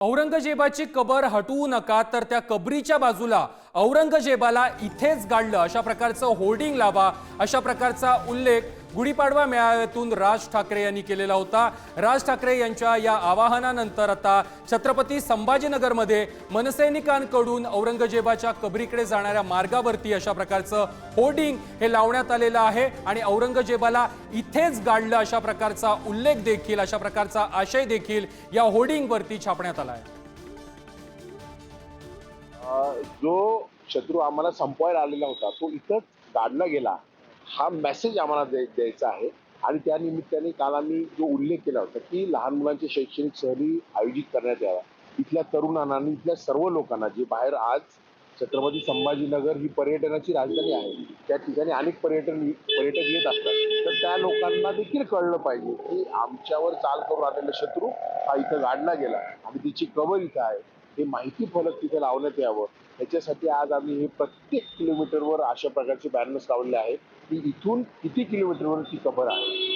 औरंगजेबाची कबर हटवू नका तर त्या कबरीच्या बाजूला औरंगजेबाला इथेच गाडलं अशा प्रकारचं होर्डिंग लावा अशा प्रकारचा उल्लेख गुढीपाडवा मेळाव्यातून राज ठाकरे यांनी केलेला होता। राज ठाकरे यांच्या या आवाहनानंतर आता छत्रपती संभाजीनगरमध्ये मनसैनिकांकडून औरंगजेबाच्या कबरीकडे जाणाऱ्या मार्गावरती अशा प्रकारचं होर्डिंग हे लावण्यात आलेलं आहे आणि औरंगजेबाला इथेच गाडलं अशा प्रकारचा उल्लेख देखील अशा प्रकारचा आशय देखील या होर्डिंगवरती छापण्यात आला आहे। जो शत्रू आम्हाला संपवायला आलेला होता तो इथंच गाडला गेला हा मेसेज आम्हाला द्यायचा आहे। आणि त्या निमित्ताने काल आम्ही जो उल्लेख केला होता की लहान मुलांची शैक्षणिक सहली आयोजित करण्यात यावा, इथल्या तरुणांना आणि इथल्या सर्व लोकांना जे बाहेर आज छत्रपती संभाजीनगर ही पर्यटनाची राजधानी आहे, त्या ठिकाणी अनेक पर्यटक येत असतात, तर त्या लोकांना देखील कळलं पाहिजे की आमच्यावर चाल करून आलेला शत्रू हा इथं गाडला गेला आणि तिची कबर इथं आहे, हे माहिती फलक तिथे लावण्यात यावं। त्याच्यासाठी आज आम्ही हे प्रत्येक किलोमीटरवर अशा प्रकारचे बॅनर्स लावलेले आहेत की इथून किती किलोमीटरवर ती कबर आहे।